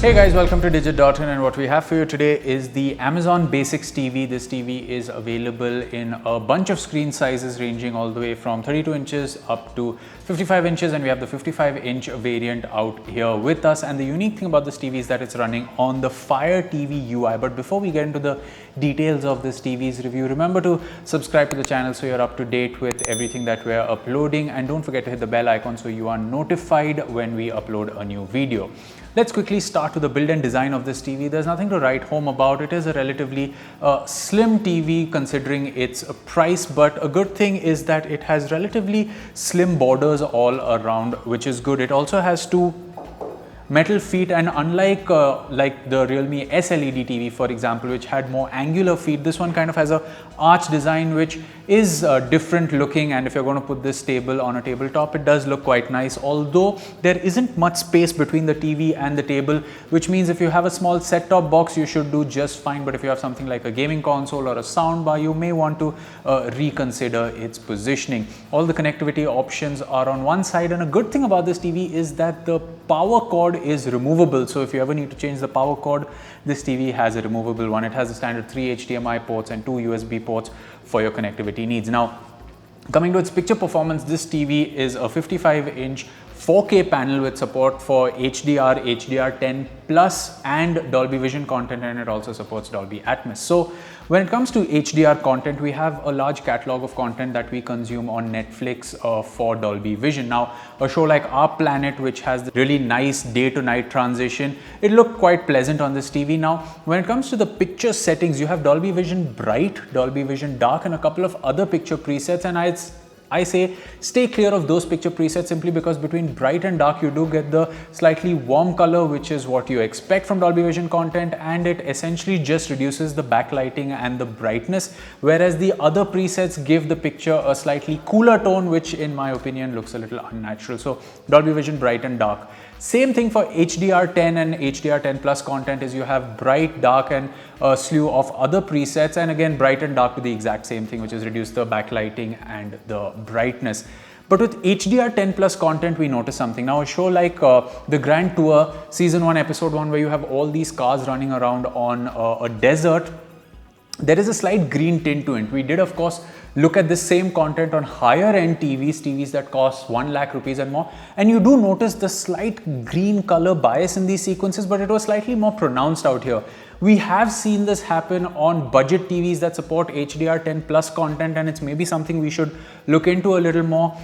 Hey guys, welcome to Digit.in, and what we have for you today is the Amazon Basics TV. This TV is available in a bunch of screen sizes ranging all the way from 32 inches up to 55 inches, and we have the 55-inch variant out here with us. And the unique thing about this TV is that it's running on the Fire TV UI. But before we get into the details of this TV's review, remember to subscribe to the channel so you're up to date with everything that we're uploading, and don't forget to hit the bell icon so you are notified when we upload a new video. Let's quickly start with the build and design of this TV. There's nothing to write home about. It is a relatively slim TV considering its price, but a good thing is that it has relatively slim borders all around, which is good. It also has two metal feet, and unlike like the Realme S LED TV, for example, which had more angular feet, this one kind of has a arch design which is different looking. And if you're going to put this table on a tabletop, it does look quite nice, although there isn't much space between the TV and the table, which means if you have a small set-top box, you should do just fine. But if you have something like a gaming console or a sound bar, you may want to reconsider its positioning. All the connectivity options are on one side, and a good thing about this TV is that the power cord is removable. So if you ever need to change the power cord, this TV has a removable one. It has the standard 3 HDMI ports and 2 USB ports for your connectivity needs. Now, coming to its picture performance, this TV is a 55-inch 4K panel with support for HDR, HDR10 Plus and Dolby Vision content, and it also supports Dolby Atmos. So when it comes to HDR content, we have a large catalog of content that we consume on Netflix for Dolby Vision. Now, a show like Our Planet, which has the really nice day to night transition, it looked quite pleasant on this TV. Now, when it comes to the picture settings, you have Dolby Vision Bright, Dolby Vision Dark, and a couple of other picture presets, and I say stay clear of those picture presets simply because between bright and dark you do get the slightly warm color, which is what you expect from Dolby Vision content, and it essentially just reduces the backlighting and the brightness, whereas the other presets give the picture a slightly cooler tone, which in my opinion looks a little unnatural. So Dolby Vision Bright and Dark. Same thing for HDR10 and HDR10 Plus content is you have bright, dark, and a slew of other presets, and again bright and dark do the exact same thing, which is reduce the backlighting and the brightness. But with HDR10 Plus content, we notice something. Now, a show like The Grand Tour Season 1 Episode 1, where you have all these cars running around on a desert, there is a slight green tint to it. We did, of course, look at this same content on higher end TVs that cost 1 lakh rupees and more, and you do notice the slight green color bias in these sequences, but it was slightly more pronounced out here. We have seen this happen on budget TVs that support HDR10 Plus content, and it's maybe something we should look into a little more.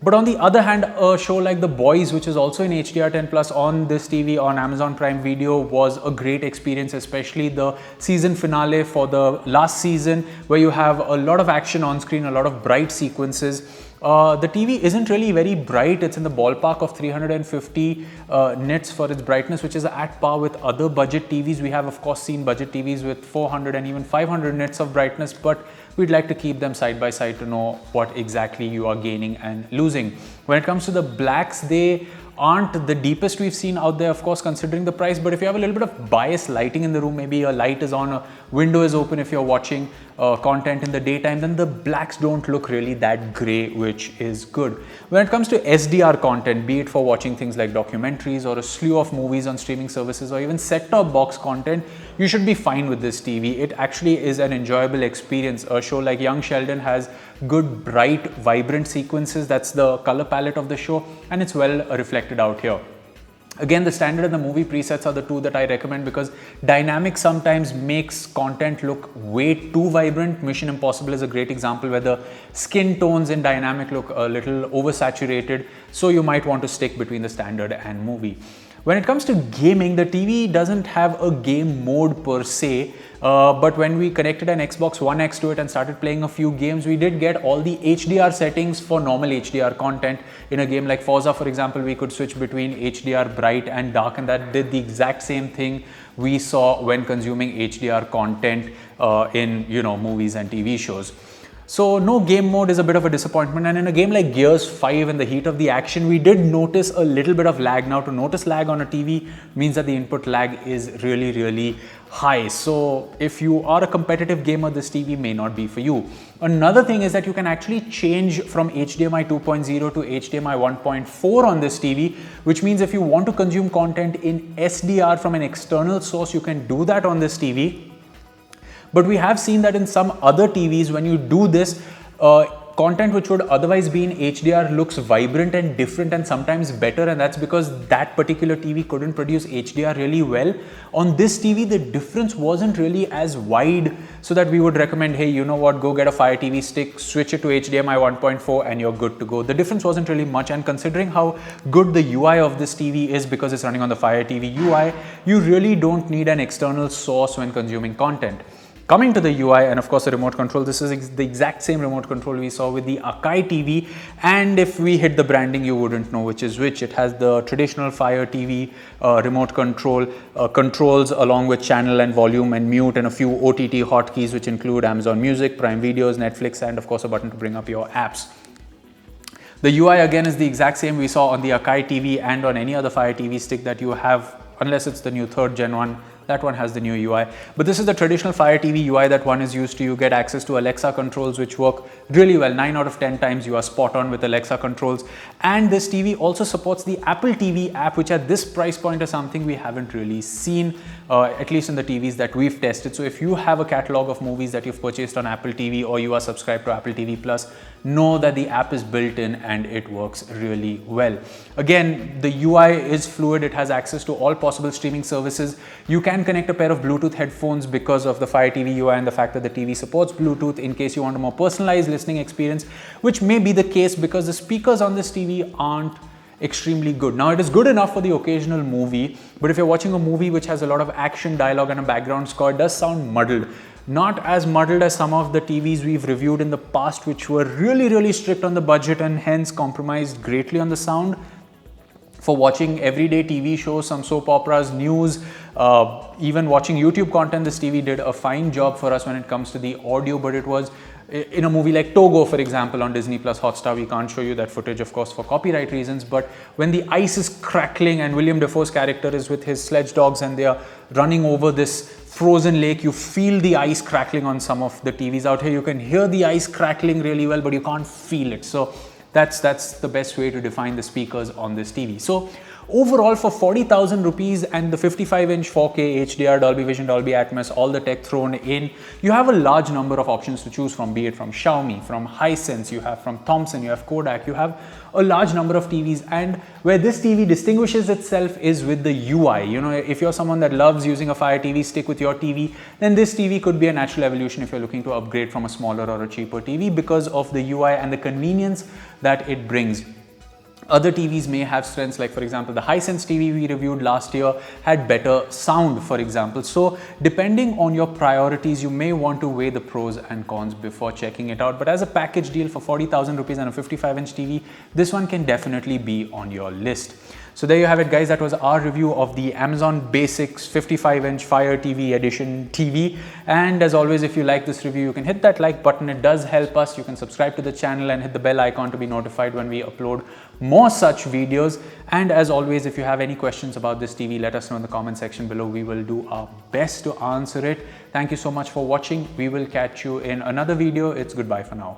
But on the other hand, a show like The Boys, which is also in HDR10 Plus on this TV on Amazon Prime Video, was a great experience, especially the season finale for the last season, where you have a lot of action on screen, a lot of bright sequences. The TV isn't really very bright. It's in the ballpark of 350 nits for its brightness, which is at par with other budget TVs. We have, of course, seen budget TVs with 400 and even 500 nits of brightness, but we'd like to keep them side by side to know what exactly you are gaining and losing. When it comes to the blacks, they aren't the deepest we've seen out there, of course, considering the price. But if you have a little bit of biased lighting in the room, maybe a light is on, a window is open if you're watching content in the daytime, then the blacks don't look really that gray, which is good. When it comes to SDR content, be it for watching things like documentaries or a slew of movies on streaming services or even set-top box content, you should be fine with this TV. It actually is an enjoyable experience. A show like Young Sheldon has good, bright, vibrant sequences. That's the color palette of the show, and it's well reflected out here. Again, the standard and the movie presets are the two that I recommend, because dynamic sometimes makes content look way too vibrant. Mission Impossible is a great example where the skin tones in dynamic look a little oversaturated, so you might want to stick between the standard and movie. When it comes to gaming, the TV doesn't have a game mode per se, but when we connected an Xbox One X to it and started playing a few games, we did get all the HDR settings for normal HDR content. In a game like Forza, for example, we could switch between HDR bright and dark, and that did the exact same thing we saw when consuming HDR content in movies and TV shows. So no game mode is a bit of a disappointment, and in a game like Gears 5, in the heat of the action, we did notice a little bit of lag. Now to notice lag on a TV means that the input lag is really high. So if you are a competitive gamer, this TV may not be for you. Another thing is that you can actually change from HDMI 2.0 to HDMI 1.4 on this TV, which means if you want to consume content in SDR from an external source, you can do that on this TV. But we have seen that in some other TVs, when you do this, content which would otherwise be in HDR looks vibrant and different and sometimes better, and that's because that particular TV couldn't produce HDR really well. On this TV, the difference wasn't really as wide, so that we would recommend, hey, you know what, go get a Fire TV stick, switch it to HDMI 1.4 and you're good to go. The difference wasn't really much, and considering how good the UI of this TV is because it's running on the Fire TV UI, you really don't need an external source when consuming content. Coming to the UI and of course the remote control, this is the exact same remote control we saw with the Akai TV, and if we hit the branding you wouldn't know which is which. It has the traditional Fire TV remote control controls along with channel and volume and mute and a few OTT hotkeys which include Amazon Music, Prime Videos, Netflix, and of course a button to bring up your apps. The UI again is the exact same we saw on the Akai TV and on any other Fire TV stick that you have, unless it's the new 3rd Gen one. That one has the new UI, but this is the traditional Fire TV UI that one is used to. You get access to Alexa controls which work really well. 9 out of 10 times you are spot on with Alexa controls. And this TV also supports the Apple TV app, which at this price point is something we haven't really seen, at least in the TVs that we've tested. So if you have a catalog of movies that you've purchased on Apple TV or you are subscribed to Apple TV Plus, know that the app is built in and it works really well. Again, the UI is fluid. It has access to all possible streaming services. You can connect a pair of Bluetooth headphones because of the Fire TV UI and the fact that the TV supports Bluetooth in case you want a more personalized listening experience, which may be the case because the speakers on this TV aren't extremely good. Now it is good enough for the occasional movie, but if you're watching a movie which has a lot of action, dialogue and a background score, it does sound muddled. Not as muddled as some of the TVs we've reviewed in the past, which were really strict on the budget and hence compromised greatly on the sound. For watching everyday TV shows, some soap operas, news, even watching YouTube content, this TV did a fine job for us when it comes to the audio, but it was in a movie like Togo, for example, on Disney Plus Hotstar. We can't show you that footage, of course, for copyright reasons, but when the ice is crackling and William Dafoe's character is with his sledge dogs and they are running over this frozen lake, you feel the ice crackling on some of the TVs out here. You can hear the ice crackling really well, but you can't feel it. So that's the best way to define the speakers on this TV. So overall, for 40,000 rupees and the 55-inch 4K HDR, Dolby Vision, Dolby Atmos, all the tech thrown in, you have a large number of options to choose from, be it from Xiaomi, from Hisense, you have from Thomson, you have Kodak, you have a large number of TVs. And where this TV distinguishes itself is with the UI. You know, if you're someone that loves using a Fire TV stick with your TV, then this TV could be a natural evolution if you're looking to upgrade from a smaller or a cheaper TV because of the UI and the convenience that it brings. Other TVs may have strengths, like for example, the Hisense TV we reviewed last year had better sound, for example. So depending on your priorities, you may want to weigh the pros and cons before checking it out. But as a package deal for 40,000 rupees and a 55-inch TV, this one can definitely be on your list. So there you have it, guys. That was our review of the Amazon Basics 55-inch Fire TV Edition TV. And as always, if you like this review, you can hit that like button. It does help us. You can subscribe to the channel and hit the bell icon to be notified when we upload more such videos. And as always, if you have any questions about this TV, let us know in the comment section below. We will do our best to answer it. Thank you so much for watching. We will catch you in another video. It's goodbye for now.